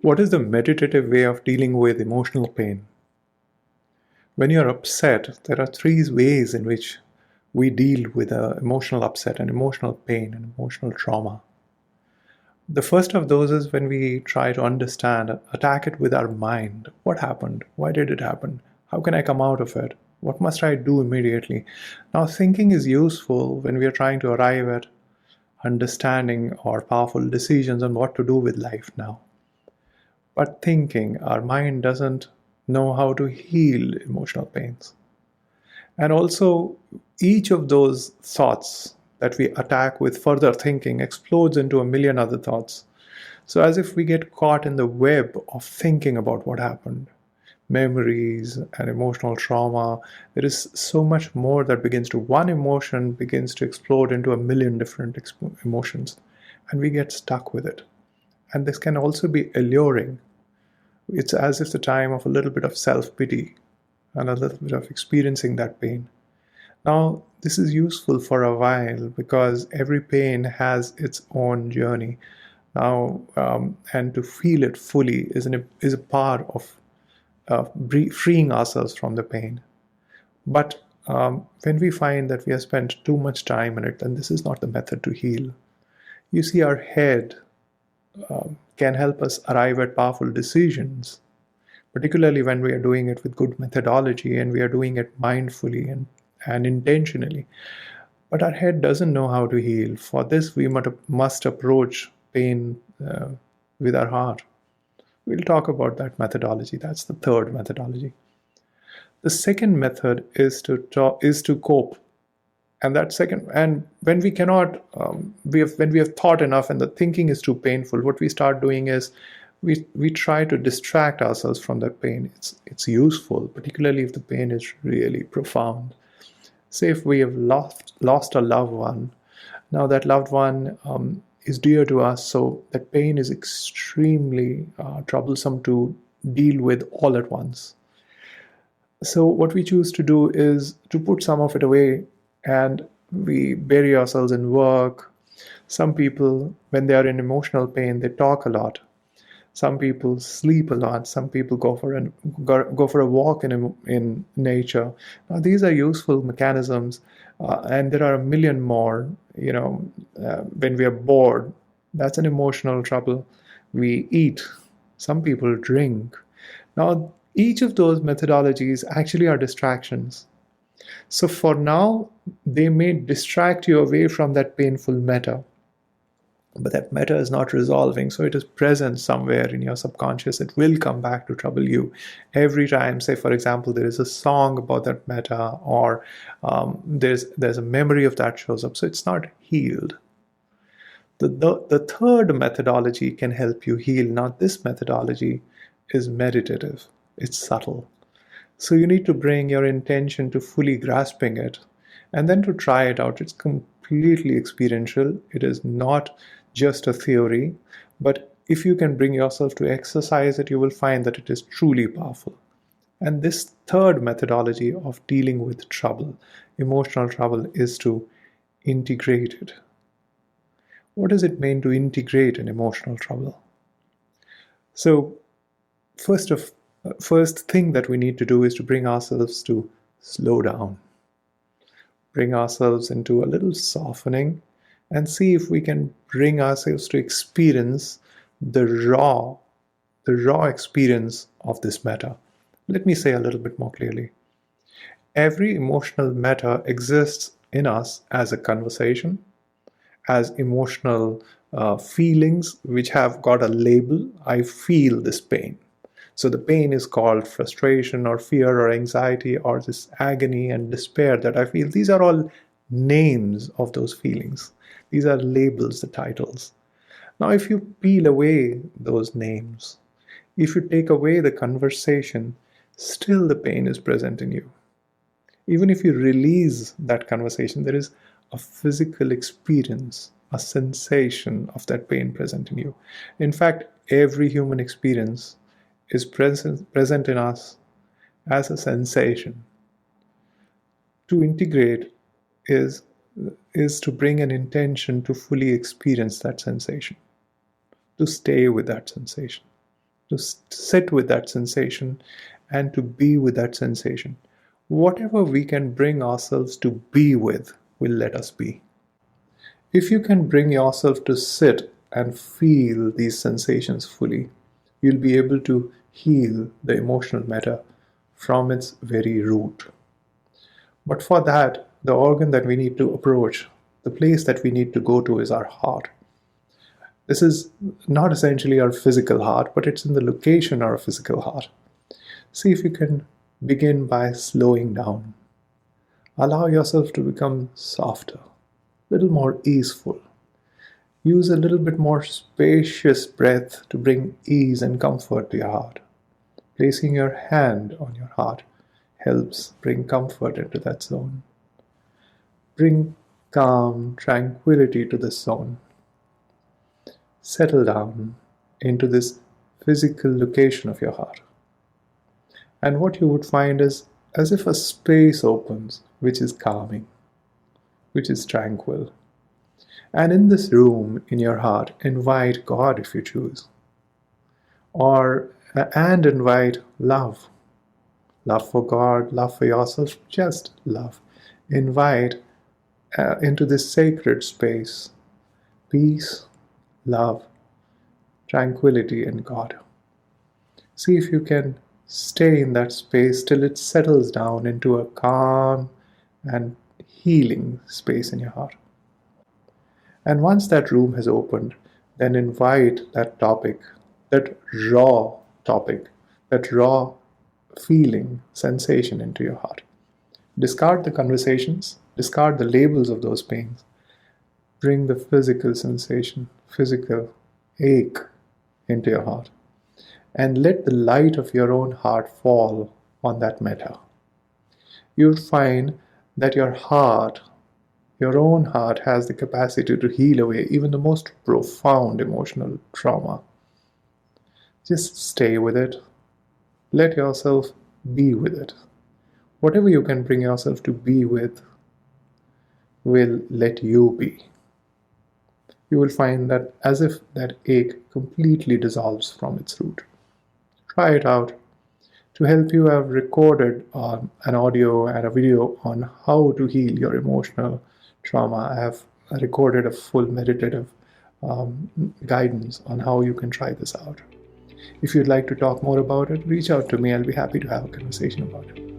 What is the meditative way of dealing with emotional pain? When you're upset, there are three ways in which we deal with emotional upset and emotional pain and emotional trauma. The first of those is when we try to understand, attack it with our mind. What happened? Why did it happen? How can I come out of it? What must I do immediately? Now, thinking is useful when we are trying to arrive at understanding or powerful decisions on what to do with life now. But thinking, our mind doesn't know how to heal emotional pains. And also, each of those thoughts that we attack with further thinking explodes into a million other thoughts. So, as if we get caught in the web of thinking about what happened, memories and emotional trauma, there is so much more that one emotion begins to explode into a million different emotions, and we get stuck with it. And this can also be alluring. It's as if the time of a little bit of self pity and a little bit of experiencing that pain. Now, this is useful for a while because every pain has its own journey. And to feel it fully is a part of freeing ourselves from the pain. But when we find that we have spent too much time in it, then this is not the method to heal. You see, our head can help us arrive at powerful decisions, particularly when we are doing it with good methodology and we are doing it mindfully and intentionally. But our head doesn't know how to heal. For this, we must approach pain with our heart. We'll talk about that methodology. That's the third methodology. The second method is to cope. And when we cannot, when we have thought enough and the thinking is too painful, what we start doing is we try to distract ourselves from that pain. It's useful, particularly if the pain is really profound. Say if we have lost a loved one, now that loved one is dear to us, so that pain is extremely troublesome to deal with all at once. So what we choose to do is to put some of it away, and we bury ourselves in work. Some people, when they are in emotional pain, they talk a lot. Some people sleep a lot. Some people go for a walk in nature. Now, these are useful mechanisms, and there are a million more. When we are bored, that's an emotional trouble. We eat. Some people drink. Now, each of those methodologies actually are distractions. So for now, they may distract you away from that painful meta. But that meta is not resolving, so it is present somewhere in your subconscious. It will come back to trouble you every time. Say, for example, there is a song about that meta, or there's a memory of that shows up, so it's not healed. The third methodology can help you heal. Now, this methodology is meditative. It's subtle. So you need to bring your intention to fully grasping it and then to try it out. It's completely experiential. It is not just a theory, but if you can bring yourself to exercise it, you will find that it is truly powerful. And this third methodology of dealing with trouble, emotional trouble, is to integrate it. What does it mean to integrate an emotional trouble? So, first thing that we need to do is to bring ourselves to slow down, bring ourselves into a little softening, and see if we can bring ourselves to experience the raw experience of this meta. Let me say a little bit more clearly. Every emotional meta exists in us as a conversation, as emotional feelings which have got a label. I feel this pain. So the pain is called frustration or fear or anxiety or this agony and despair that I feel. These are all names of those feelings. These are labels, the titles. Now, if you peel away those names, if you take away the conversation, still the pain is present in you. Even if you release that conversation, there is a physical experience, a sensation of that pain present in you. In fact, every human experience is present in us as a sensation. To integrate is to bring an intention to fully experience that sensation, to stay with that sensation. to sit with that sensation and to be with that sensation. Whatever we can bring ourselves to be with will let us be. If you can bring yourself to sit and feel these sensations fully, you'll be able to heal the emotional matter from its very root. But for that, the organ that we need to approach, the place that we need to go to is our heart. This is not essentially our physical heart, but it's in the location of our physical heart. See if you can begin by slowing down. Allow yourself to become softer, a little more easeful. Use a little bit more spacious breath to bring ease and comfort to your heart. Placing your hand on your heart helps bring comfort into that zone. Bring calm, tranquility to this zone. Settle down into this physical location of your heart. And what you would find is as if a space opens, which is calming, which is tranquil. And in this room, in your heart, invite God if you choose. And invite love. Love for God, love for yourself, just love. Invite into this sacred space peace, love, tranquility in God. See if you can stay in that space till it settles down into a calm and healing space in your heart. And once that room has opened, then invite that topic, that raw topic, that raw feeling, sensation into your heart. Discard the conversations, discard the labels of those pains. Bring the physical sensation, physical ache into your heart. And let the light of your own heart fall on that matter. You'll find that your own heart has the capacity to heal away even the most profound emotional trauma. Just stay with it. Let yourself be with it. Whatever you can bring yourself to be with will let you be. You will find that as if that ache completely dissolves from its root. Try it out. To help you, I've recorded an audio and a video on how to heal your emotional trauma. I have recorded a full meditative guidance on how you can try this out. If you'd like to talk more about it, reach out to me. I'll be happy to have a conversation about it.